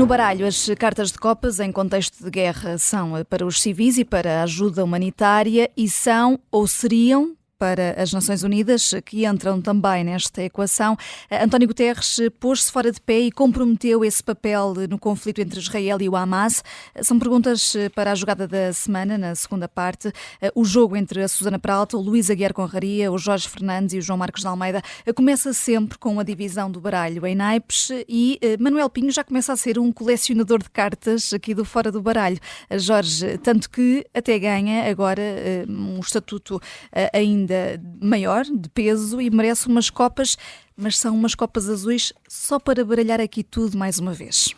No baralho, as cartas de copas em contexto de guerra são para os civis e para a ajuda humanitária e são ou seriam para as Nações Unidas, que entram também nesta equação. António Guterres pôs-se fora de pé e comprometeu esse papel no conflito entre Israel e o Hamas. São perguntas para a jogada da semana, na segunda parte. O jogo entre a Susana Peralta, o Luís Aguiar Conraria, o Jorge Fernandes e o João Marcos de Almeida começa sempre com a divisão do baralho em naipes e Manuel Pinho já começa a ser um colecionador de cartas aqui do Fora do Baralho. Jorge, tanto que até ganha agora um estatuto ainda maior, de peso, e merece umas copas, mas são umas copas azuis só para baralhar aqui tudo mais uma vez.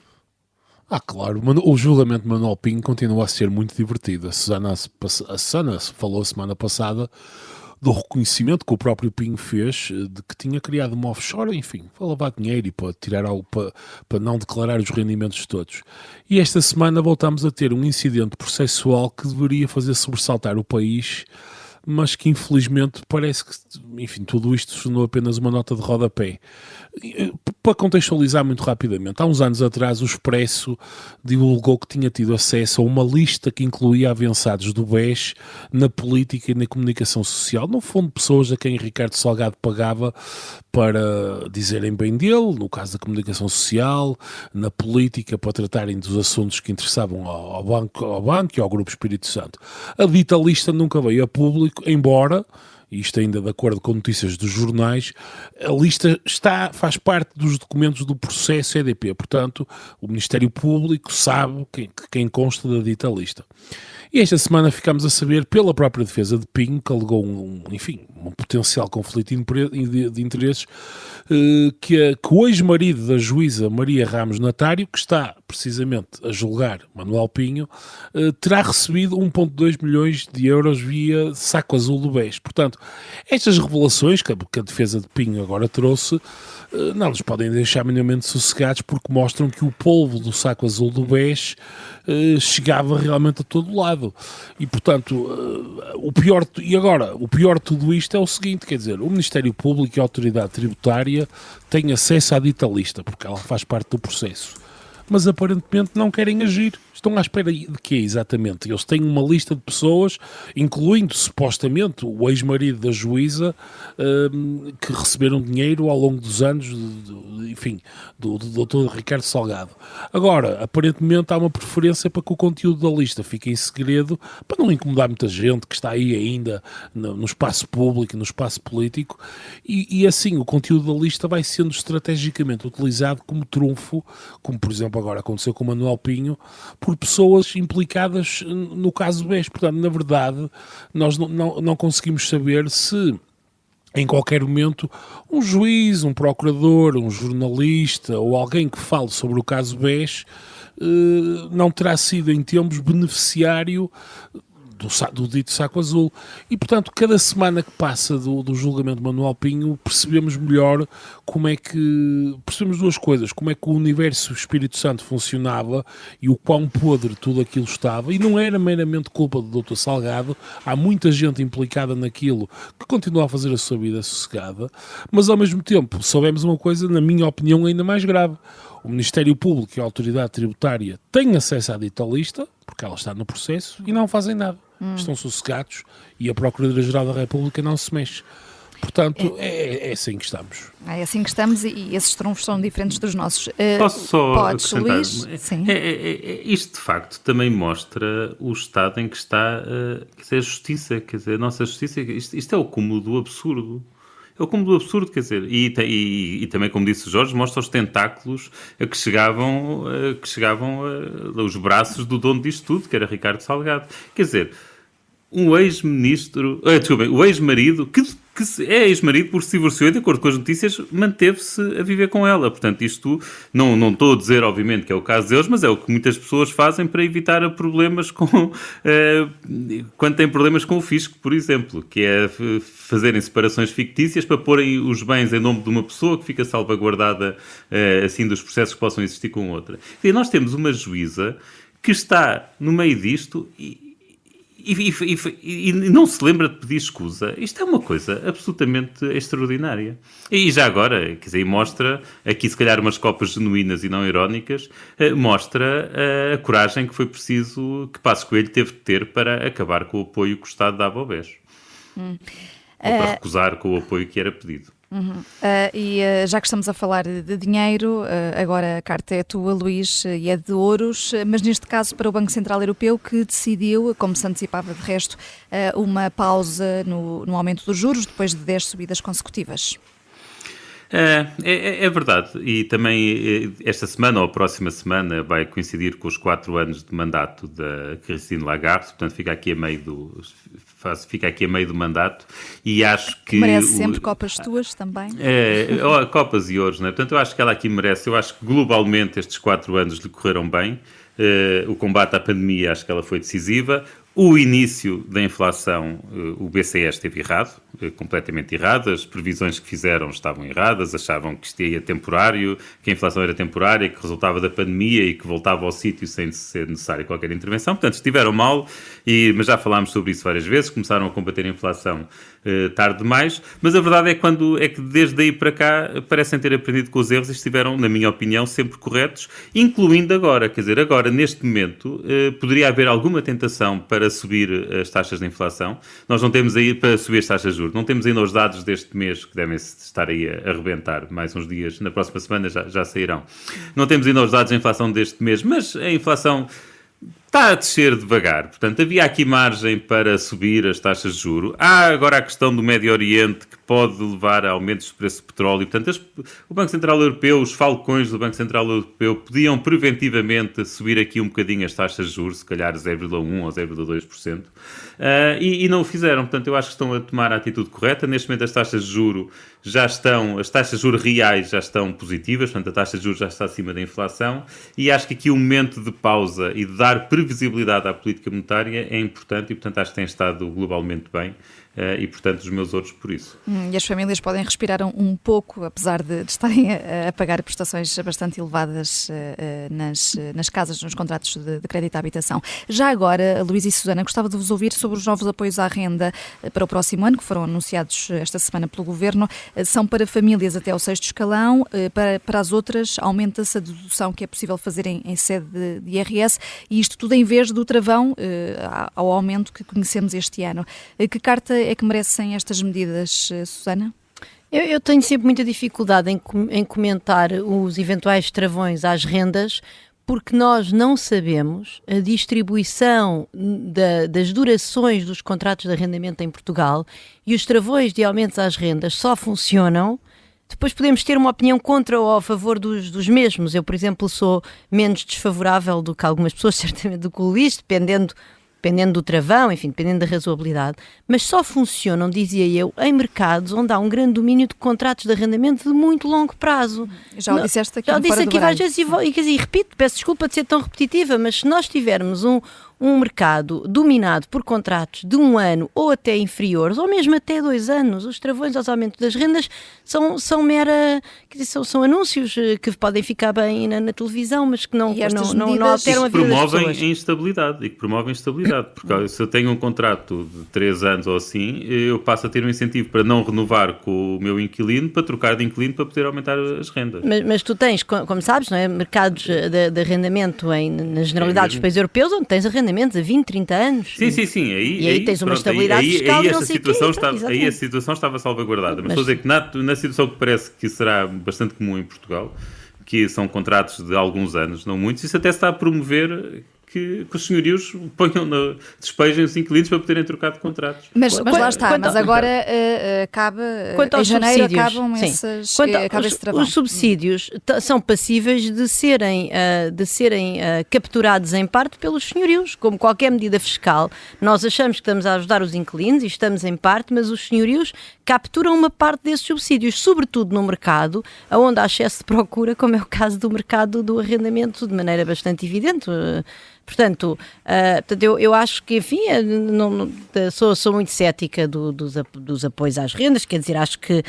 Claro, o julgamento de Manuel Pinho continua a ser muito divertido. A Susana falou semana passada do reconhecimento que o próprio Pinho fez de que tinha criado uma offshore, enfim, para lavar dinheiro e para tirar algo, para não declarar os rendimentos todos. E esta semana voltamos a ter um incidente processual que deveria fazer sobressaltar o país, mas que infelizmente parece que, enfim, tudo isto se tornou apenas uma nota de rodapé. Para contextualizar muito rapidamente, há uns anos atrás o Expresso divulgou que tinha tido acesso a uma lista que incluía avançados do BES na política e na comunicação social. No fundo, pessoas a quem Ricardo Salgado pagava para dizerem bem dele, no caso da comunicação social, na política, para tratarem dos assuntos que interessavam ao banco e ao Grupo Espírito Santo. A dita lista nunca veio a público, embora, isto ainda de acordo com notícias dos jornais, a lista faz parte dos documentos do processo EDP. Portanto, o Ministério Público sabe quem consta da dita lista. E esta semana ficámos a saber, pela própria defesa de Pinho, que alegou um potencial conflito de interesses, que o ex-marido da juíza Maria Ramos Natário, que está precisamente a julgar Manuel Pinho, terá recebido 1,2 milhões de euros via saco azul do BES. Portanto, estas revelações que a defesa de Pinho agora trouxe não nos podem deixar minimamente sossegados, porque mostram que o polvo do saco azul do BES chegava realmente a todo lado. E, portanto, o pior de tudo isto é o seguinte, quer dizer, o Ministério Público e a Autoridade Tributária têm acesso à dita lista, porque ela faz parte do processo, mas aparentemente não querem agir. Estão à espera de quê, exatamente? Eles têm uma lista de pessoas, incluindo, supostamente, o ex-marido da juíza, que receberam dinheiro ao longo dos anos, do Dr. Ricardo Salgado. Agora, aparentemente, há uma preferência para que o conteúdo da lista fique em segredo, para não incomodar muita gente que está aí ainda no espaço público, no espaço político, e assim, o conteúdo da lista vai sendo estrategicamente utilizado como trunfo, como, por exemplo, agora aconteceu com o Manuel Pinho, por pessoas implicadas no caso BES. Portanto, na verdade, nós não conseguimos saber se, em qualquer momento, um juiz, um procurador, um jornalista ou alguém que fale sobre o caso BES não terá sido em tempos beneficiário do dito saco azul. E, portanto, cada semana que passa do julgamento de Manuel Pinho, percebemos melhor percebemos duas coisas: como é que o universo Espírito Santo funcionava e o quão podre tudo aquilo estava, e não era meramente culpa do Dr. Salgado. Há muita gente implicada naquilo que continua a fazer a sua vida sossegada, mas ao mesmo tempo soubemos uma coisa, na minha opinião, ainda mais grave: o Ministério Público e a Autoridade Tributária têm acesso à dita lista, porque ela está no processo, e não fazem nada. Estão sossegados e a Procuradoria-Geral da República não se mexe. Portanto, é assim que estamos. É assim que estamos, e esses trunfos são diferentes dos nossos. Posso só Podes, acrescentar? Luís? Sim. Isto, de facto, também mostra o estado em que está a justiça. Quer dizer, a nossa justiça, isto é o cúmulo do absurdo. É o cúmulo do absurdo, quer dizer, e também, como disse o Jorge, mostra os tentáculos a que chegavam os braços do dono disto tudo, que era Ricardo Salgado. Quer dizer, um ex-ministro, o ex-marido, que é ex-marido porque se divorciou e, de acordo com as notícias, manteve-se a viver com ela. Portanto, isto, não estou a dizer, obviamente, que é o caso deles, mas é o que muitas pessoas fazem para evitar problemas quando têm problemas com o fisco, por exemplo, que é fazerem separações fictícias para porem os bens em nome de uma pessoa que fica salvaguardada, assim, dos processos que possam existir com outra. E nós temos uma juíza que está no meio disto e não se lembra de pedir escusa. Isto é uma coisa absolutamente extraordinária. E já agora, quer dizer, mostra aqui se calhar umas copas genuínas e não irónicas, mostra a coragem que foi preciso que Passos Coelho teve de ter para acabar com o apoio que o Estado dava ao BES. Ou para recusar com o apoio que era pedido. Já que estamos a falar de dinheiro, agora a carta é tua, Luís, e é de Ouros, mas neste caso para o Banco Central Europeu, que decidiu, como se antecipava de resto, uma pausa no aumento dos juros depois de 10 subidas consecutivas. É verdade, e também esta semana ou a próxima semana vai coincidir com os 4 anos de mandato da Christine Lagarde, portanto fica aqui a meio do mandato, e acho que... merece sempre copas tuas também. Copas e ouros, não é? Portanto eu acho que ela aqui merece, eu acho que globalmente estes 4 anos lhe correram bem, o combate à pandemia acho que ela foi decisiva. O início da inflação, o BCE esteve errado, completamente errado, as previsões que fizeram estavam erradas, achavam que isto ia temporário, que a inflação era temporária, que resultava da pandemia e que voltava ao sítio sem ser necessária qualquer intervenção. Portanto, estiveram mal, mas já falámos sobre isso várias vezes, começaram a combater a inflação tarde demais, mas a verdade é que desde aí para cá parecem ter aprendido com os erros e estiveram, na minha opinião, sempre corretos, incluindo agora, quer dizer, agora, neste momento, poderia haver alguma tentação para subir as taxas de inflação. Nós não temos aí, para subir as taxas de juros, não temos ainda os dados deste mês, que devem estar aí a arrebentar mais uns dias, na próxima semana já sairão. Não temos ainda os dados de inflação deste mês, mas a inflação está a descer devagar, portanto havia aqui margem para subir as taxas de juros. Há agora a questão do Médio Oriente que pode levar a aumentos do preço do petróleo, portanto o Banco Central Europeu, os falcões do Banco Central Europeu podiam preventivamente subir aqui um bocadinho as taxas de juros, se calhar 0,1% ou 0,2%, e não o fizeram, portanto eu acho que estão a tomar a atitude correta. Neste momento as taxas de juros as taxas de juros reais já estão positivas, portanto a taxa de juros já está acima da inflação, e acho que aqui um momento de pausa e de dar previsibilidade à política monetária é importante e, portanto, acho que tem estado globalmente bem e, portanto, os meus ouros por isso. E as famílias podem respirar um pouco, apesar de estarem a pagar prestações bastante elevadas nas casas, nos contratos de crédito à habitação. Já agora, Luís e Susana, gostava de vos ouvir sobre os novos apoios à renda para o próximo ano, que foram anunciados esta semana pelo Governo. São para famílias até ao 6º escalão, para as outras aumenta-se a dedução que é possível fazer em sede de IRS, e isto tudo em vez do travão ao aumento que conhecemos este ano. Que carta é que merecem estas medidas, Susana? Eu tenho sempre muita dificuldade em comentar os eventuais travões às rendas, porque nós não sabemos a distribuição das durações dos contratos de arrendamento em Portugal, e os travões de aumentos às rendas só funcionam. Depois podemos ter uma opinião contra ou a favor dos mesmos. Eu, por exemplo, sou menos desfavorável do que algumas pessoas, certamente do que o Luís, dependendo do travão, enfim, dependendo da razoabilidade, mas só funcionam, dizia eu, em mercados onde há um grande domínio de contratos de arrendamento de muito longo prazo. Já o disseste aqui. Já disse aqui várias vezes e repito, peço desculpa de ser tão repetitiva, mas se nós tivermos um mercado dominado por contratos de 1 ano ou até inferiores, ou mesmo até 2 anos, os travões aos aumentos das rendas são mera, quer dizer, são anúncios que podem ficar bem na televisão, mas que não alteram a vida das pessoas. E que promovem instabilidade, porque se eu tenho um contrato de 3 anos ou assim, eu passo a ter um incentivo para não renovar com o meu inquilino, para trocar de inquilino para poder aumentar as rendas. Mas tu tens, como sabes, não é, mercados de arrendamento na generalidade dos países europeus, onde tens arrendamentos a 20, 30 anos. Sim. Aí tens uma estabilidade fiscal e não sei o quê. Aí a situação estava salvaguardada. Mas estou a dizer que na situação que parece que será bastante comum em Portugal, que são contratos de alguns anos, não muitos, isso até está a promover que os senhorios despejem os inquilinos para poderem trocar de contratos. Mas lá está, mas agora acaba, em janeiro acabam acaba esse travão. Os subsídios são passíveis de serem capturados em parte pelos senhorios, como qualquer medida fiscal. Nós achamos que estamos a ajudar os inquilinos e estamos em parte, mas os senhorios capturam uma parte desses subsídios, sobretudo no mercado, onde há excesso de procura, como é o caso do mercado do arrendamento, de maneira bastante evidente. Portanto, eu acho que, enfim, sou muito cética dos apoios às rendas, quer dizer, acho que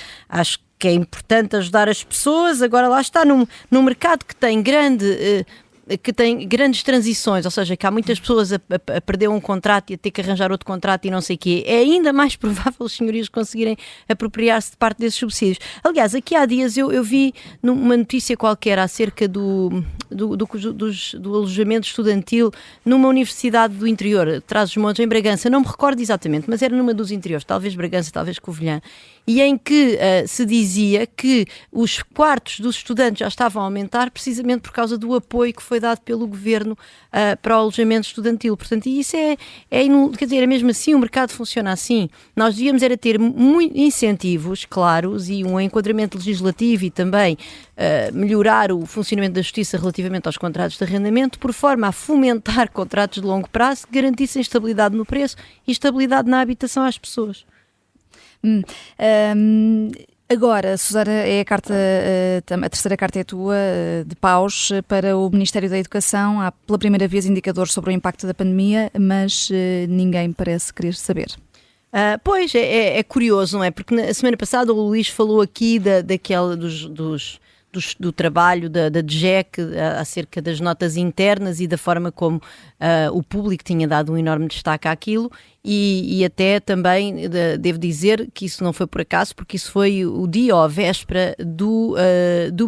é importante ajudar as pessoas. Agora lá está, num mercado que tem grande que tem grandes transições, ou seja, que há muitas pessoas a perder um contrato e a ter que arranjar outro contrato e não sei o quê, é ainda mais provável os senhorios conseguirem apropriar-se de parte desses subsídios. Aliás, aqui há dias eu vi numa notícia qualquer acerca do alojamento estudantil numa universidade do interior, Trás-os-Montes, em Bragança, não me recordo exatamente, mas era numa dos interiores, talvez Bragança, talvez Covilhã, e em que se dizia que os quartos dos estudantes já estavam a aumentar precisamente por causa do apoio que foi dado pelo governo para o alojamento estudantil. Portanto, e isso quer dizer, é mesmo assim, o mercado funciona assim. Nós devíamos era ter incentivos claros e um enquadramento legislativo e também melhorar o funcionamento da justiça relativamente aos contratos de arrendamento, por forma a fomentar contratos de longo prazo que garantissem estabilidade no preço e estabilidade na habitação às pessoas. Agora, Susana, é a terceira carta é tua, de paus, para o Ministério da Educação. Há pela primeira vez indicadores sobre o impacto da pandemia, mas ninguém parece querer saber. Pois, é curioso, não é? Porque na semana passada o Luís falou aqui do trabalho da DGEC acerca das notas internas e da forma como o público tinha dado um enorme destaque àquilo e até também devo dizer que isso não foi por acaso, porque isso foi o dia ou a véspera do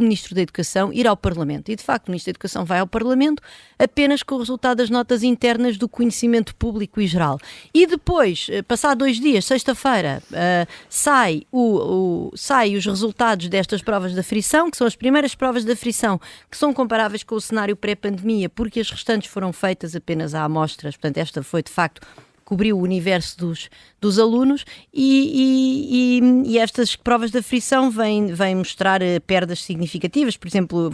Ministro da Educação ir ao Parlamento. E de facto o Ministro da Educação vai ao Parlamento apenas com o resultado das notas internas do conhecimento público e geral. E depois, passado 2 dias, sexta-feira, sai os resultados destas provas de aflição, que são as primeiras provas de aflição que são comparáveis com o cenário pré-pandemia, porque as restantes foram feitas apenas a amostras, portanto esta foi de facto, cobriu o universo dos alunos e estas provas de aflição vêm mostrar perdas significativas. Por exemplo,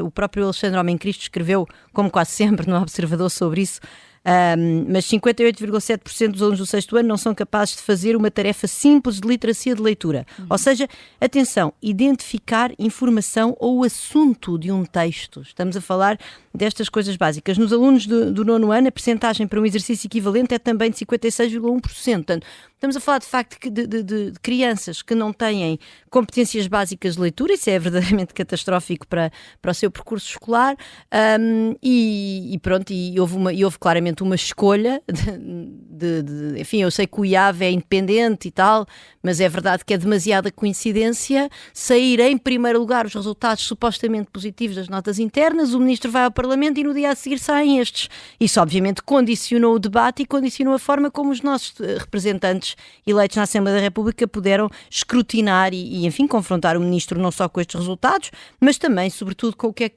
o próprio Alexandre Homem Cristo escreveu, como quase sempre, no Observador sobre isso, mas 58,7% dos alunos do 6º ano não são capazes de fazer uma tarefa simples de literacia de leitura. Ou seja, atenção, identificar informação ou assunto de um texto. Estamos a falar destas coisas básicas. Nos alunos do 9º ano, a percentagem para um exercício equivalente é também de 56,1%. Portanto, estamos a falar de facto de crianças que não têm competências básicas de leitura, isso é verdadeiramente catastrófico para o seu percurso escolar, e houve claramente uma escolha enfim, eu sei que o IAV é independente e tal, mas é verdade que é demasiada coincidência sair em primeiro lugar os resultados supostamente positivos das notas internas, o Ministro vai ao Parlamento e no dia a seguir saem estes. Isso obviamente condicionou o debate e condicionou a forma como os nossos representantes eleitos na Assembleia da República puderam escrutinar e enfim, confrontar o Ministro não só com estes resultados, mas também, sobretudo, com o que é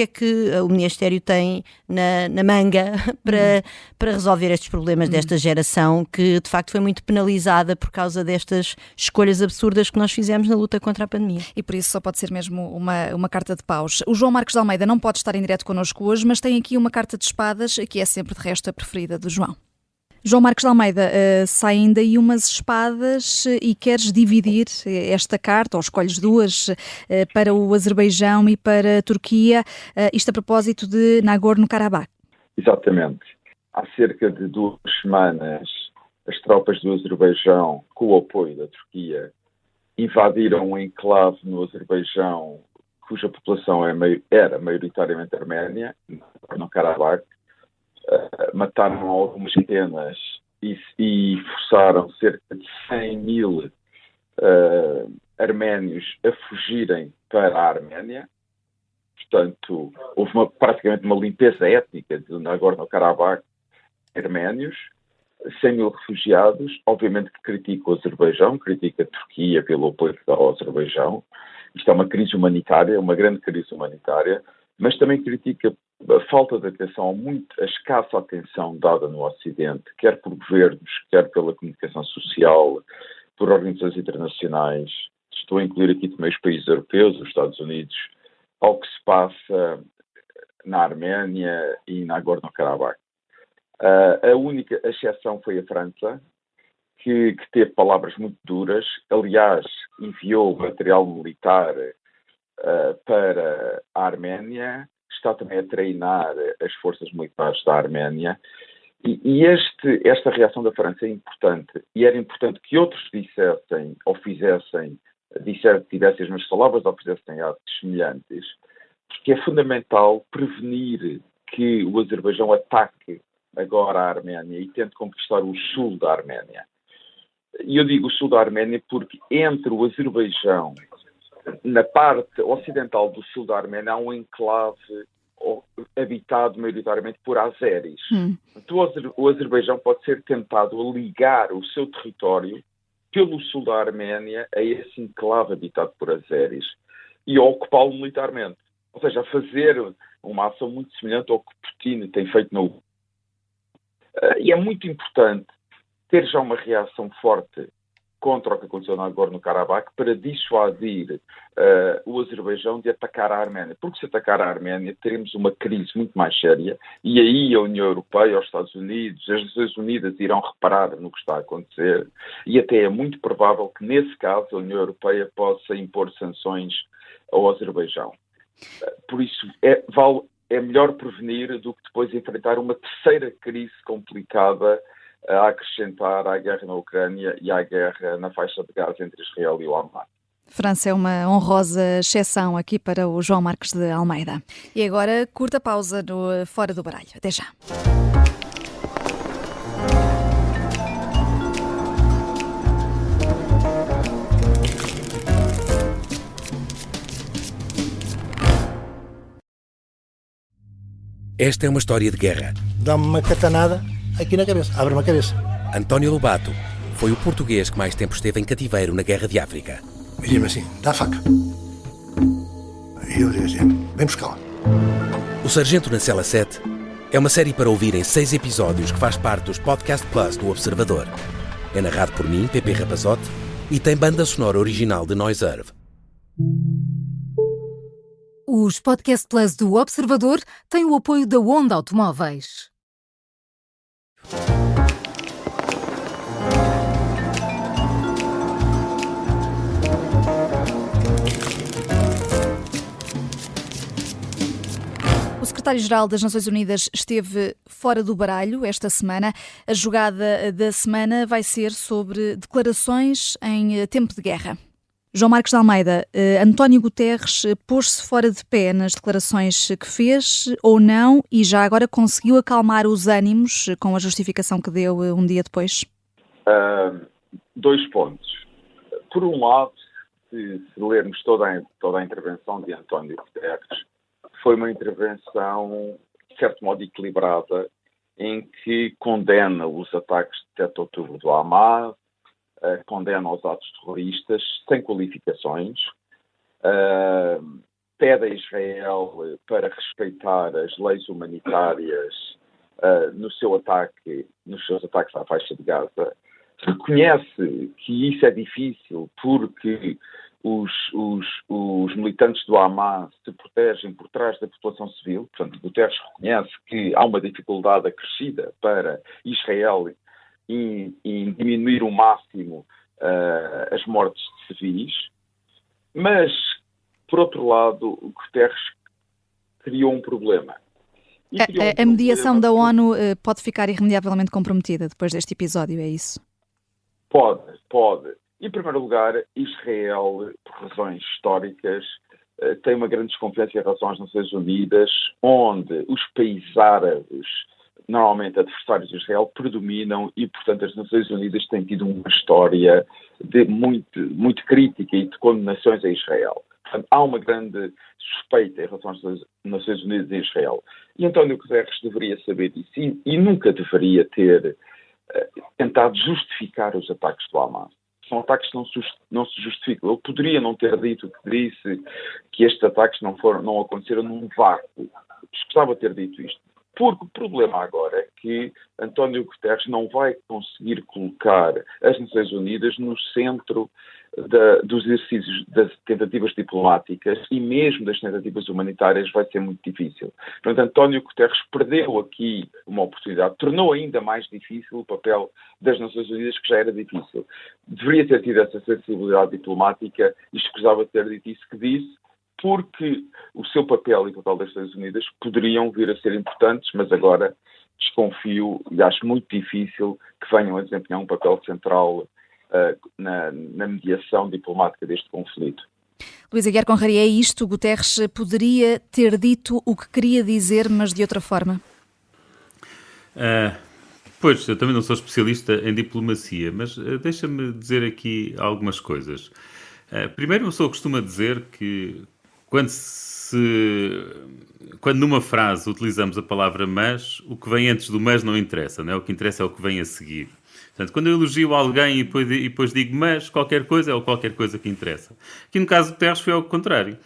que o Ministério tem na manga para resolver estes problemas desta geração que, de facto, foi muito penalizada por causa destas escolhas absurdas que nós fizemos na luta contra a pandemia. E por isso só pode ser mesmo uma carta de paus. O João Marcos de Almeida não pode estar em direto connosco hoje, mas tem aqui uma carta de espadas que é sempre, de resto, a preferida do João. João Marcos de Almeida, saem daí umas espadas e queres dividir esta carta, ou escolhes duas, para o Azerbaijão e para a Turquia, isto a propósito de Nagorno-Karabakh. Exatamente. Há cerca de 2 semanas, as tropas do Azerbaijão, com o apoio da Turquia, invadiram um enclave no Azerbaijão cuja população era maioritariamente arménia, no Karabakh. Mataram algumas centenas e forçaram cerca de 100 mil arménios a fugirem para a Arménia. Portanto, houve praticamente uma limpeza étnica de Nagorno-Karabakh, arménios, 100 mil refugiados. Obviamente que critica o Azerbaijão, critica a Turquia pelo apoio que dá ao Azerbaijão. Isto é uma crise humanitária, uma grande crise humanitária, mas também critica a falta de atenção, a escassa atenção dada no Ocidente, quer por governos, quer pela comunicação social, por organizações internacionais. Estou a incluir aqui também os países europeus, os Estados Unidos, ao que se passa na Arménia e na Nagorno-Karabakh. A única exceção foi a França, que teve palavras muito duras. Aliás, enviou material militar para a Arménia, está também a treinar as forças militares da Arménia. E esta reação da França é importante. E era importante que outros dissessem ou tivessem as mesmas palavras ou fizessem atos semelhantes, porque é fundamental prevenir que o Azerbaijão ataque agora a Arménia e tente conquistar o sul da Arménia. E eu digo o sul da Arménia porque entre o Azerbaijão, na parte ocidental do sul da Arménia, há um enclave habitado maioritariamente por azeris. Então, o Azerbaijão pode ser tentado a ligar o seu território pelo sul da Arménia a esse enclave habitado por azeris e a ocupá-lo militarmente. Ou seja, a fazer uma ação muito semelhante ao que Putin tem feito na Ucrânia. E é muito importante ter já uma reação forte contra o que aconteceu agora no Karabakh para dissuadir o Azerbaijão de atacar a Arménia. Porque se atacar a Arménia, teremos uma crise muito mais séria e aí a União Europeia, os Estados Unidos, as Nações Unidas irão reparar no que está a acontecer e até é muito provável que, nesse caso, a União Europeia possa impor sanções ao Azerbaijão. Por isso, é melhor prevenir do que depois enfrentar uma terceira crise complicada a acrescentar à guerra na Ucrânia e à guerra na faixa de Gaza entre Israel e o Hamas. França é uma honrosa exceção aqui para o João Marques de Almeida. E agora, curta pausa no Fora do Baralho. Até já. Esta é uma história de guerra. Dá-me uma catanada aqui na cabeça. Abre-me a cabeça. António Lobato foi o português que mais tempo esteve em cativeiro na Guerra de África. E diz-me assim, dá a faca. E eu digo assim, vem buscá-la. O Sargento na Cela 7 é uma série para ouvir em 6 episódios que faz parte dos Podcast Plus do Observador. É narrado por mim, Pepe Rapazote, e tem banda sonora original de Noiserve. Os Podcast Plus do Observador têm o apoio da Onda Automóveis. O secretário-geral das Nações Unidas esteve fora do baralho esta semana. A jogada da semana vai ser sobre declarações em tempo de guerra. João Marques de Almeida, António Guterres pôs-se fora de pé nas declarações que fez ou não e já agora conseguiu acalmar os ânimos com a justificação que deu um dia depois? 2 pontos. Por um lado, se lermos toda a intervenção de António Guterres, foi uma intervenção, de certo modo, equilibrada, em que condena os ataques de 7 de outubro do Hamas, condena os atos terroristas sem qualificações, pede a Israel para respeitar as leis humanitárias nos seus ataques à faixa de Gaza, reconhece que isso é difícil porque os militantes do Hamas se protegem por trás da população civil. Portanto, Guterres reconhece que há uma dificuldade acrescida para Israel em diminuir o máximo as mortes de civis, mas, por outro lado, o Guterres criou um problema. A mediação da ONU pode ficar irremediavelmente comprometida depois deste episódio, é isso? Pode. Em primeiro lugar, Israel, por razões históricas, tem uma grande desconfiança em relação às Nações Unidas, onde os países árabes, normalmente adversários de Israel, predominam e, portanto, as Nações Unidas têm tido uma história de muito crítica e de condenações a Israel. Portanto, há uma grande suspeita em relação às Nações Unidas e Israel. E António Guterres deveria saber disso e nunca deveria ter tentado justificar os ataques do Hamas. São ataques que não se justificam. Ele poderia não ter dito o que disse, que estes ataques não aconteceram num vácuo. Escusava ter dito isto. Porque o problema agora é que António Guterres não vai conseguir colocar as Nações Unidas no centro dos exercícios das tentativas diplomáticas e mesmo das tentativas humanitárias vai ser muito difícil. Portanto, António Guterres perdeu aqui uma oportunidade, tornou ainda mais difícil o papel das Nações Unidas, que já era difícil. Deveria ter tido essa sensibilidade diplomática e escusava ter dito isso que disse, porque o seu papel e o papel das Nações Unidas poderiam vir a ser importantes, mas agora desconfio e acho muito difícil que venham a desempenhar um papel central na mediação diplomática deste conflito. Luís Aguiar Conraria, é isto? Guterres poderia ter dito o que queria dizer, mas de outra forma? Pois, eu também não sou especialista em diplomacia, mas deixa-me dizer aqui algumas coisas. Primeiro, uma pessoa costuma dizer que quando numa frase utilizamos a palavra mas, o que vem antes do mas não interessa, não é? O que interessa é o que vem a seguir. Portanto, quando eu elogio alguém e depois digo mas qualquer coisa, é o qualquer coisa que interessa. Aqui no caso do Guterres foi ao contrário.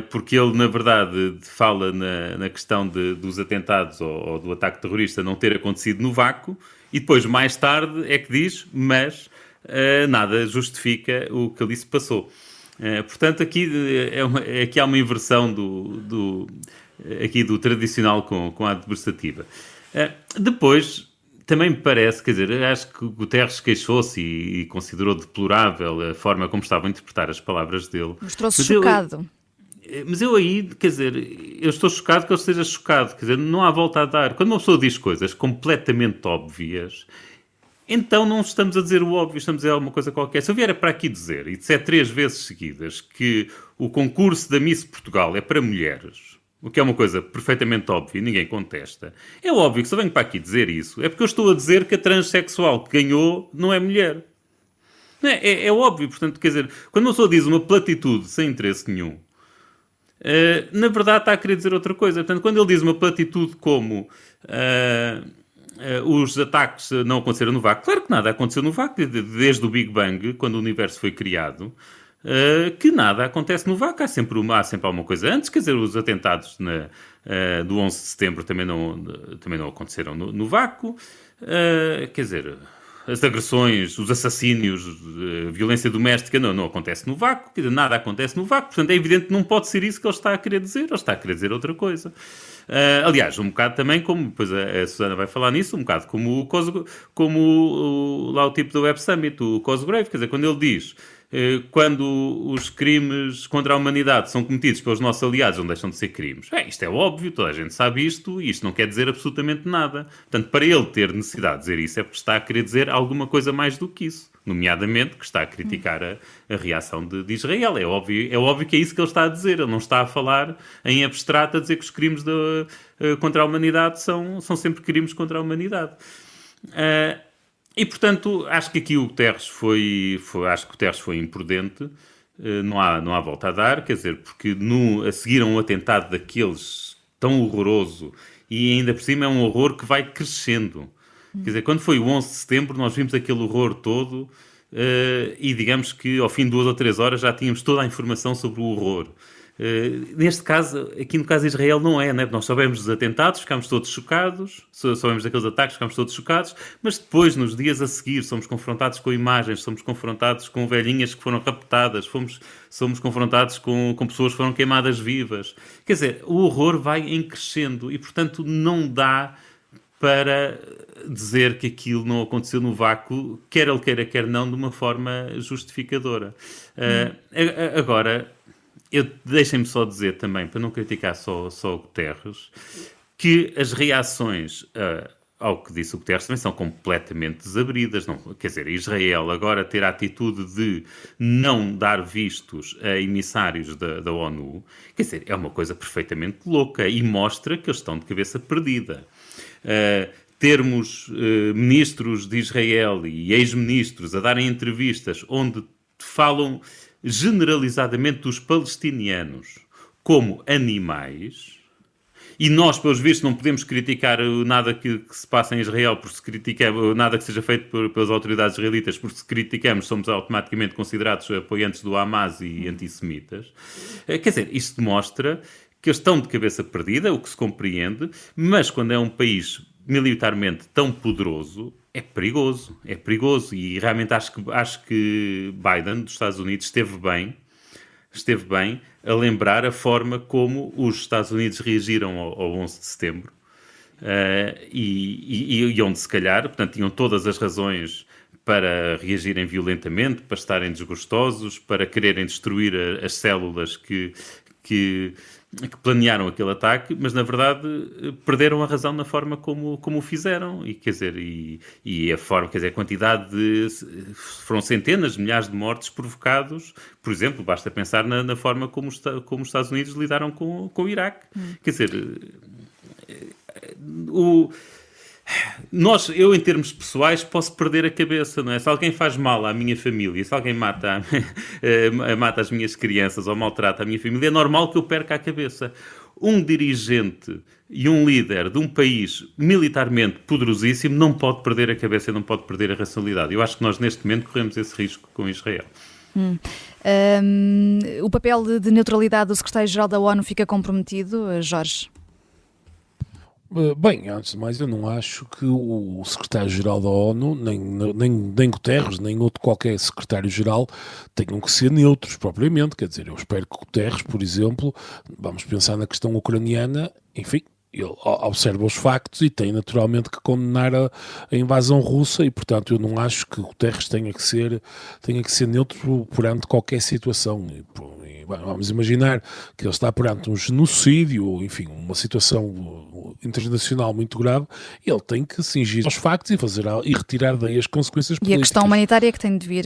Porque ele, na verdade, fala na questão dos atentados ou do ataque terrorista não ter acontecido no vácuo e depois, mais tarde, é que diz mas nada justifica o que ali se passou. Portanto, aqui há uma inversão do tradicional com a adversativa. Depois, também me parece, quer dizer, acho que o Guterres queixou-se e considerou deplorável a forma como estavam a interpretar as palavras dele. Mostrou-se chocado. Mas eu aí, quer dizer, eu estou chocado que ele esteja chocado, quer dizer, não há volta a dar. Quando uma pessoa diz coisas completamente óbvias, então não estamos a dizer o óbvio, estamos a dizer alguma coisa qualquer. Se eu vier para aqui dizer, e disser 3 vezes seguidas, que o concurso da Miss Portugal é para mulheres, o que é uma coisa perfeitamente óbvia e ninguém contesta, é óbvio que se eu venho para aqui dizer isso, é porque eu estou a dizer que a transexual que ganhou não é mulher. É óbvio, portanto, quer dizer, quando uma pessoa diz uma platitude sem interesse nenhum, na verdade está a querer dizer outra coisa. Portanto, quando ele diz uma platitude como os ataques não aconteceram no vácuo, claro que nada aconteceu no vácuo, desde o Big Bang, quando o universo foi criado, que nada acontece no vácuo, há sempre alguma coisa antes, quer dizer, os atentados do 11 de setembro também não aconteceram no vácuo, quer dizer, as agressões, os assassínios, a violência doméstica não acontece no vácuo, quer dizer, nada acontece no vácuo, portanto é evidente que não pode ser isso que ele está a querer dizer, ele está a querer dizer outra coisa. Aliás, um bocado também, como depois a Susana vai falar nisso, um bocado como lá o tipo do Web Summit, o Cosgrave, quer dizer, quando ele diz quando os crimes contra a humanidade são cometidos pelos nossos aliados, não deixam de ser crimes. Isto é óbvio, toda a gente sabe isto, e isto não quer dizer absolutamente nada. Portanto, para ele ter necessidade de dizer isso, é porque está a querer dizer alguma coisa mais do que isso. Nomeadamente, que está a criticar a reação de Israel. É óbvio que é isso que ele está a dizer. Ele não está a falar em abstrato, a dizer que os crimes contra a humanidade são sempre crimes contra a humanidade. E, portanto, acho que aqui o Guterres foi imprudente, não há volta a dar, quer dizer, porque a seguir a um atentado daqueles tão horroroso, e ainda por cima é um horror que vai crescendo. Quer dizer, quando foi o 11 de setembro, nós vimos aquele horror todo e digamos que ao fim de 2 ou 3 horas já tínhamos toda a informação sobre o horror. Neste caso, aqui no caso de Israel não é, né? Nós soubemos dos atentados, ficámos todos chocados, soubemos daqueles ataques, ficámos todos chocados, mas depois, nos dias a seguir, somos confrontados com imagens, somos confrontados com velhinhas que foram raptadas, somos confrontados com pessoas que foram queimadas vivas. Quer dizer, o horror vai em crescendo e, portanto, não dá para dizer que aquilo não aconteceu no vácuo, quer ele queira, quer não, de uma forma justificadora. Agora, deixem-me só dizer também, para não criticar só o Guterres, que as reações ao que disse o Guterres também são completamente desabridas. Não, quer dizer, Israel agora ter a atitude de não dar vistos a emissários da ONU, quer dizer, é uma coisa perfeitamente louca e mostra que eles estão de cabeça perdida. Termos ministros de Israel e ex-ministros a darem entrevistas onde falam generalizadamente dos palestinianos como animais, e nós, pelos vistos, não podemos criticar nada que se passa em Israel, porque se criticamos, nada que seja feito pelas autoridades israelitas, porque se criticamos somos automaticamente considerados apoiantes do Hamas e antissemitas. Quer dizer, isto demonstra que eles estão de cabeça perdida, o que se compreende, mas quando é um país militarmente tão poderoso, é perigoso, e realmente acho que Biden, dos Estados Unidos, esteve bem a lembrar a forma como os Estados Unidos reagiram ao 11 de setembro e onde se calhar, portanto, tinham todas as razões para reagirem violentamente, para estarem desgostosos, para quererem destruir as células que que planearam aquele ataque, mas na verdade perderam a razão na forma como o fizeram, e quer dizer, e a forma, quer dizer, a quantidade foram centenas de milhares de mortes provocados, por exemplo, basta pensar na forma como os Estados Unidos lidaram com o Iraque. Quer dizer, eu, em termos pessoais, posso perder a cabeça, não é? Se alguém faz mal à minha família, se alguém mata as minhas crianças ou maltrata a minha família, é normal que eu perca a cabeça. Um dirigente e um líder de um país militarmente poderosíssimo não pode perder a cabeça e não pode perder a racionalidade. Eu acho que nós, neste momento, corremos esse risco com Israel. O papel de neutralidade do secretário-geral da ONU fica comprometido, Jorge? Bem, antes de mais, eu não acho que o secretário-geral da ONU, nem Guterres, nem outro qualquer secretário-geral tenham que ser neutros propriamente. Quer dizer, eu espero que Guterres, por exemplo, vamos pensar na questão ucraniana, enfim, ele observa os factos e tem naturalmente que condenar a invasão russa e, portanto, eu não acho que Guterres tenha que ser neutro perante qualquer situação. Vamos imaginar que ele está perante um genocídio, ou enfim, uma situação internacional muito grave, ele tem que cingir aos factos e retirar daí as consequências políticas. E a questão humanitária é que tem de vir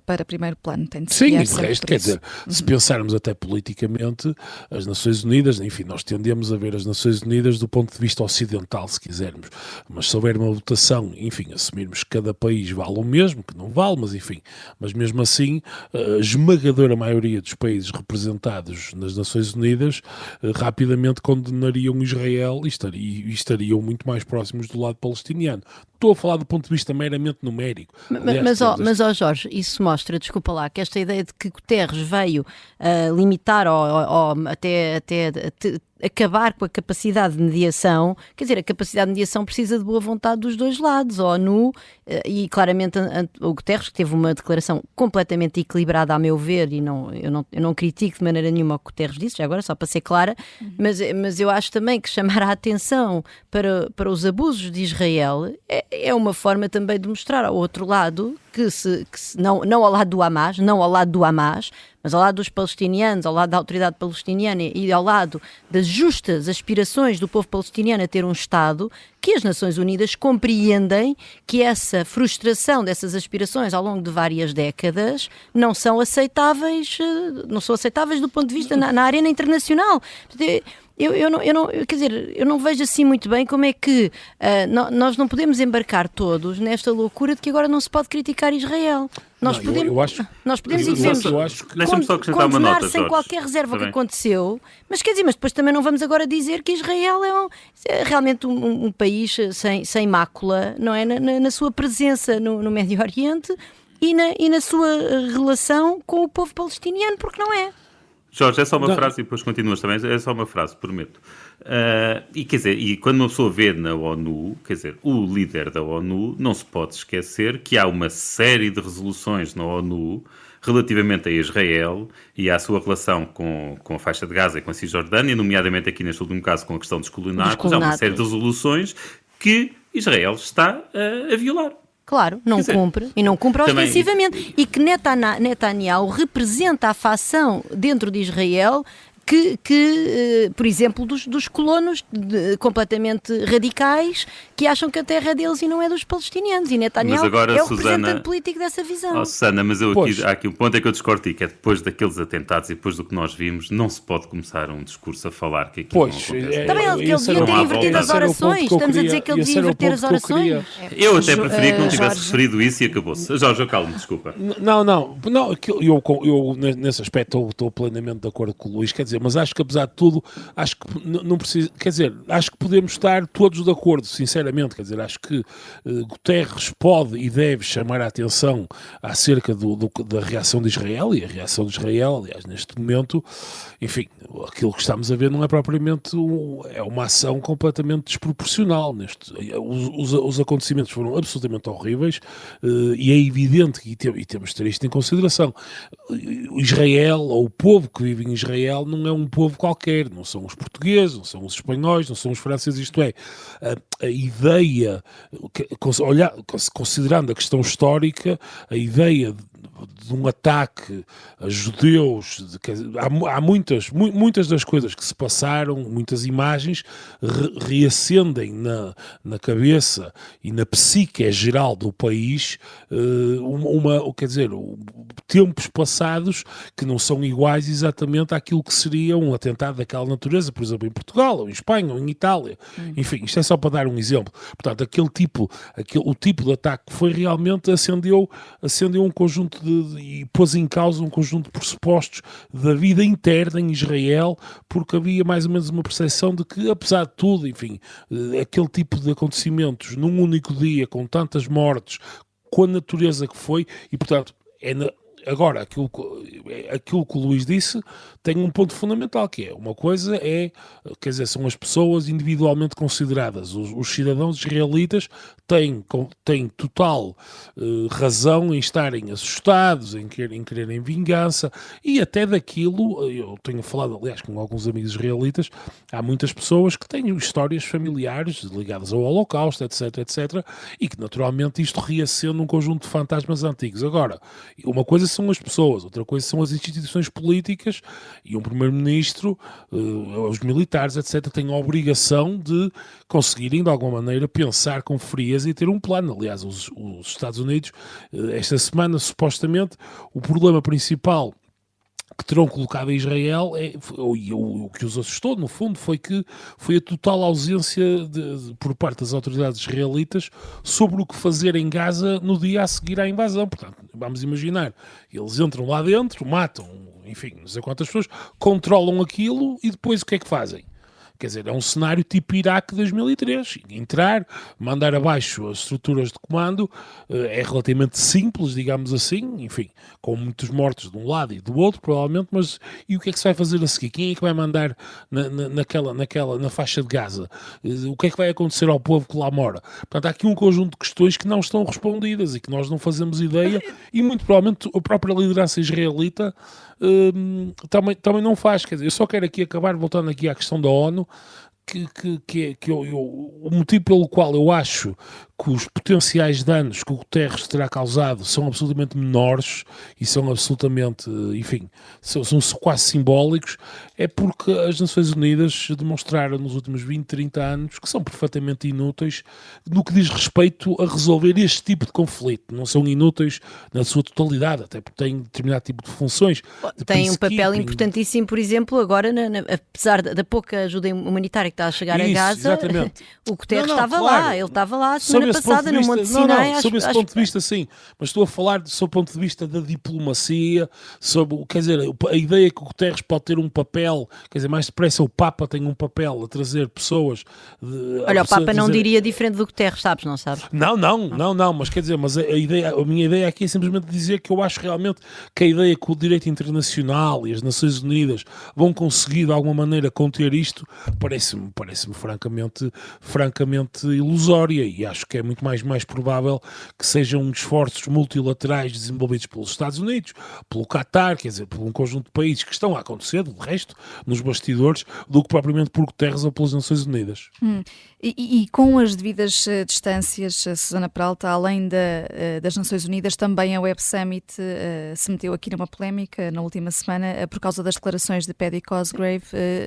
para primeiro plano. Tem de Sim, e de resto, quer dizer, se pensarmos até politicamente, as Nações Unidas, enfim, nós tendemos a ver as Nações Unidas do ponto de vista ocidental, se quisermos, mas se houver uma votação, enfim, assumirmos que cada país vale o mesmo, que não vale, mas enfim, mas mesmo assim, a esmagadora maioria dos países representados nas Nações Unidas rapidamente condenariam Israel e estariam muito mais próximos do lado palestiniano. Estou a falar do ponto de vista meramente numérico. Aliás, mas Jorge, isso mostra, desculpa lá, que esta ideia de que Guterres veio limitar ou até acabar com a capacidade de mediação, quer dizer, a capacidade de mediação precisa de boa vontade dos dois lados, a ONU e claramente o Guterres, que teve uma declaração completamente equilibrada a meu ver, e eu não critico de maneira nenhuma o que Guterres disse, já agora só para ser clara, mas eu acho também que chamar a atenção para os abusos de Israel é uma forma também de mostrar ao outro lado que não ao lado do Hamas, mas ao lado dos palestinianos, ao lado da autoridade palestiniana e ao lado das justas aspirações do povo palestiniano a ter um Estado, que as Nações Unidas compreendem que essa frustração dessas aspirações ao longo de várias décadas não são aceitáveis do ponto de vista na arena internacional. Eu não vejo assim muito bem como é que nós não podemos embarcar todos nesta loucura de que agora não se pode criticar Israel. Nós podemos condenar sem qualquer reserva o que aconteceu, mas depois também não vamos agora dizer que Israel é realmente um país sem mácula, não é? Na sua presença no Médio Oriente e na sua relação com o povo palestiniano, porque não é. Jorge, é só uma frase e depois continuas também, é só uma frase, prometo. E quando uma pessoa vê na ONU, quer dizer, o líder da ONU, não se pode esquecer que há uma série de resoluções na ONU relativamente a Israel e à sua relação com a faixa de Gaza e com a Cisjordânia, nomeadamente aqui neste último caso com a questão dos colinatos, há uma série de resoluções que Israel está a violar. Claro, não cumpre ostensivamente. E que Netanyahu representa a facção dentro de Israel que por exemplo, dos colonos completamente radicais que acham que a terra é deles e não é dos palestinianos. E Netanyahu é o representante político dessa visão. Susana, mas há aqui um ponto em que eu discordo, que é depois daqueles atentados e depois do que nós vimos, não se pode começar um discurso a falar que aquilo não acontece. Também ele devia ter invertido as orações. Estamos a dizer que ele devia inverter as orações. Eu até preferia que não tivesse referido isso e acabou-se. Jorge, eu calmo, desculpa. Não, eu nesse aspecto estou plenamente de acordo com o Luís, quer dizer, mas acho que apesar de tudo, acho que não precisa, quer dizer, acho que podemos estar todos de acordo, sinceramente, quer dizer, acho que Guterres pode e deve chamar a atenção acerca da reação de Israel, e a reação de Israel, aliás, neste momento, enfim, aquilo que estamos a ver não é propriamente é uma ação completamente desproporcional. Os acontecimentos foram absolutamente horríveis e é evidente que temos de ter isto em consideração. Israel, ou o povo que vive em Israel, não é um povo qualquer, não são os portugueses, não são os espanhóis, não são os franceses, isto é, a ideia, considerando a questão histórica, a ideia de um ataque a judeus, há muitas das coisas que se passaram, muitas imagens reacendem na cabeça e na psique geral do país tempos passados que não são iguais exatamente àquilo que seria um atentado daquela natureza, por exemplo, em Portugal, ou em Espanha, ou em Itália. Enfim, isto é só para dar um exemplo. Portanto, o tipo de ataque que foi realmente acendeu um conjunto e pôs em causa um conjunto de pressupostos da vida interna em Israel, porque havia mais ou menos uma percepção de que, apesar de tudo, enfim, aquele tipo de acontecimentos num único dia, com tantas mortes, com a natureza que foi, e portanto, agora, aquilo que o Luís disse tem um ponto fundamental, que é, uma coisa são as pessoas individualmente consideradas. Os cidadãos israelitas têm total razão em estarem assustados, em quererem vingança, e até daquilo, eu tenho falado, aliás, com alguns amigos israelitas, há muitas pessoas que têm histórias familiares ligadas ao Holocausto, etc, etc, e que naturalmente isto reacende um conjunto de fantasmas antigos. Agora, uma coisa são as pessoas, outra coisa são as instituições políticas, e um primeiro-ministro, os militares, etc., têm a obrigação de conseguirem, de alguma maneira, pensar com frieza e ter um plano. Aliás, os Estados Unidos, esta semana, supostamente, o problema principal que terão colocado a Israel, o que os assustou, no fundo, foi a total ausência por parte das autoridades israelitas sobre o que fazer em Gaza no dia a seguir à invasão. Portanto, vamos imaginar, eles entram lá dentro, matam, enfim, não sei quantas pessoas, controlam aquilo e depois o que é que fazem? Quer dizer, é um cenário tipo Iraque 2003. Entrar, mandar abaixo as estruturas de comando, é relativamente simples, digamos assim, enfim, com muitos mortos de um lado e do outro, provavelmente, mas e o que é que se vai fazer a seguir? Quem é que vai mandar na faixa de Gaza? O que é que vai acontecer ao povo que lá mora? Portanto, há aqui um conjunto de questões que não estão respondidas e que nós não fazemos ideia, e muito provavelmente a própria liderança israelita também não faz. Quer dizer, eu só quero aqui acabar voltando aqui à questão da ONU, o motivo pelo qual eu acho que os potenciais danos que o Guterres terá causado são absolutamente menores e são absolutamente, enfim, são quase simbólicos, é porque as Nações Unidas demonstraram nos últimos 20, 30 anos que são perfeitamente inúteis no que diz respeito a resolver este tipo de conflito. Não são inúteis na sua totalidade, até porque têm determinado tipo de funções. Tem um papel importantíssimo, por exemplo, agora, apesar da pouca ajuda humanitária que está a chegar a Gaza, exatamente. O Guterres estava lá, ele estava lá a semana passada no Monte Sinai. Sob esse ponto de vista, sim, mas estou a falar sob o ponto de vista da diplomacia, quer dizer, a ideia que o Guterres pode ter um papel, quer dizer, mais depressa o Papa tem um papel a trazer pessoas... Olha, o Papa não diria diferente do Guterres, sabes, não sabes? Não, mas quer dizer, a minha ideia aqui é simplesmente dizer que eu acho realmente que a ideia que o direito internacional e as Nações Unidas vão conseguir de alguma maneira conter isto, parece-me francamente ilusória, e acho que é muito mais provável que sejam esforços multilaterais desenvolvidos pelos Estados Unidos, pelo Qatar, quer dizer, por um conjunto de países que estão a acontecer, de resto, nos bastidores, do que propriamente por Guterres ou pelas Nações Unidas. E com as devidas distâncias, Susana Peralta, além das Nações Unidas, também a Web Summit se meteu aqui numa polémica na última semana por causa das declarações de Paddy Cosgrave,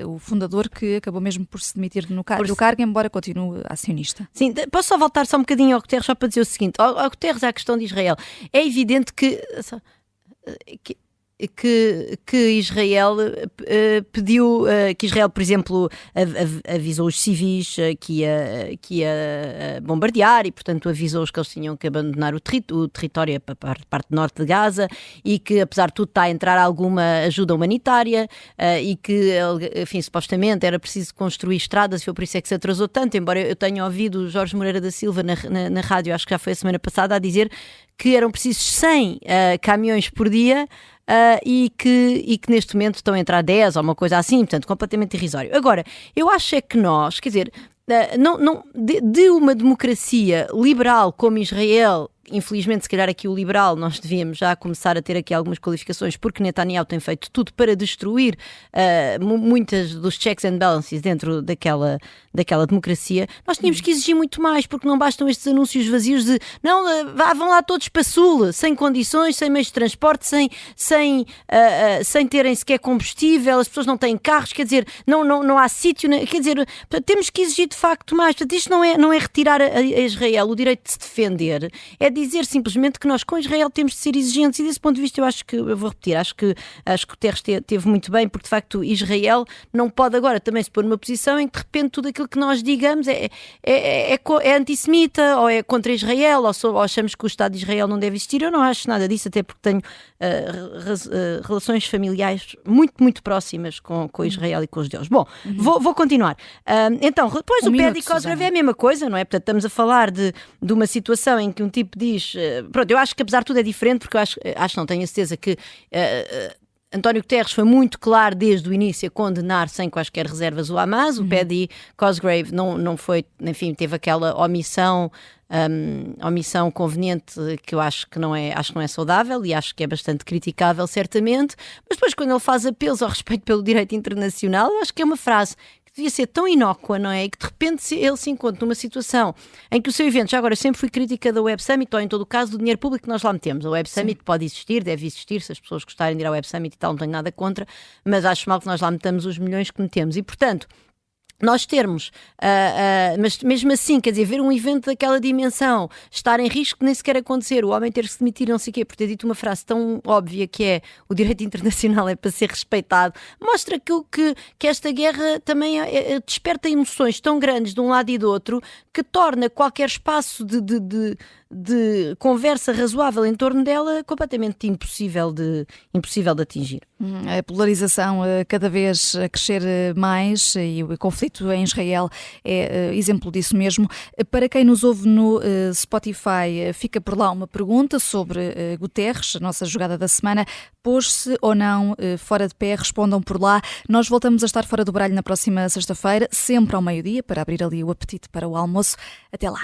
o fundador, que acabou mesmo por se demitir do cargo, embora continue acionista. Sim, posso só voltar só um bocadinho ao Guterres, só para dizer o seguinte: ao Guterres, à questão de Israel. É evidente que Israel pediu, que Israel, por exemplo, avisou os civis que ia bombardear, e portanto avisou-os que eles tinham que abandonar o território para a parte norte de Gaza, e que apesar de tudo está a entrar alguma ajuda humanitária, e que, enfim, supostamente era preciso construir estradas, e foi por isso é que se atrasou tanto, embora eu tenha ouvido o Jorge Moreira da Silva na rádio, acho que já foi a semana passada, a dizer que eram precisos 100 caminhões por dia, e que neste momento estão a entrar 10 ou uma coisa assim, portanto completamente irrisório. Agora, eu acho é que nós, quer dizer, de uma democracia liberal como Israel, infelizmente, se calhar aqui o liberal, nós devíamos já começar a ter aqui algumas qualificações, porque Netanyahu tem feito tudo para destruir muitas dos checks and balances dentro daquela democracia. Nós tínhamos que exigir muito mais, porque não bastam estes anúncios vazios de não, vão lá todos para Sul, sem condições, sem meios de transporte, sem terem sequer combustível, as pessoas não têm carros, quer dizer, não há sítio, quer dizer, temos que exigir de facto mais. Portanto, isto não é retirar a Israel o direito de se defender, é dizer simplesmente que nós com Israel temos de ser exigentes, e desse ponto de vista eu vou repetir, acho que o Terres teve muito bem, porque de facto Israel não pode agora também se pôr numa posição em que de repente tudo aquilo que nós digamos é antissemita, ou é contra Israel, ou achamos que o Estado de Israel não deve existir. Eu não acho nada disso, até porque tenho relações familiares muito, muito próximas com Israel e com os judeus. Bom, vou continuar. Então, depois o Paddy Cosgrave é a mesma coisa, não é? Portanto, estamos a falar de uma situação em que um tipo diz... pronto, eu acho que apesar de tudo é diferente, porque eu acho não, tenho a certeza que... António Guterres foi muito claro desde o início a condenar sem quaisquer reservas o Hamas. O Paddy Cosgrave não foi, enfim, teve aquela omissão conveniente que eu acho que não é saudável, e acho que é bastante criticável, certamente. Mas depois, quando ele faz apelos ao respeito pelo direito internacional, eu acho que é uma frase que devia ser tão inócua, não é? E que de repente ele se encontra numa situação em que o seu evento, já agora eu sempre fui crítica da Web Summit, ou em todo o caso do dinheiro público que nós lá metemos. A Web Summit pode existir, deve existir, se as pessoas gostarem de ir à Web Summit e tal, não tenho nada contra, mas acho mal que nós lá metamos os milhões que metemos. E portanto, nós termos, mas mesmo assim, quer dizer, ver um evento daquela dimensão estar em risco de nem sequer acontecer, o homem ter que se demitir, não sei o quê, por ter dito uma frase tão óbvia que é o direito internacional é para ser respeitado, mostra que esta guerra também desperta emoções tão grandes de um lado e do outro, que torna qualquer espaço de conversa razoável em torno dela completamente impossível de atingir. A polarização cada vez a crescer mais, e o conflito em Israel é exemplo disso mesmo. Para quem nos ouve no Spotify, fica por lá uma pergunta sobre Guterres, a nossa jogada da semana. Pôs-se ou não fora de pé? Respondam por lá. Nós voltamos a estar fora do baralho na próxima sexta-feira, sempre ao meio-dia, para abrir ali o apetite para o almoço. Até lá.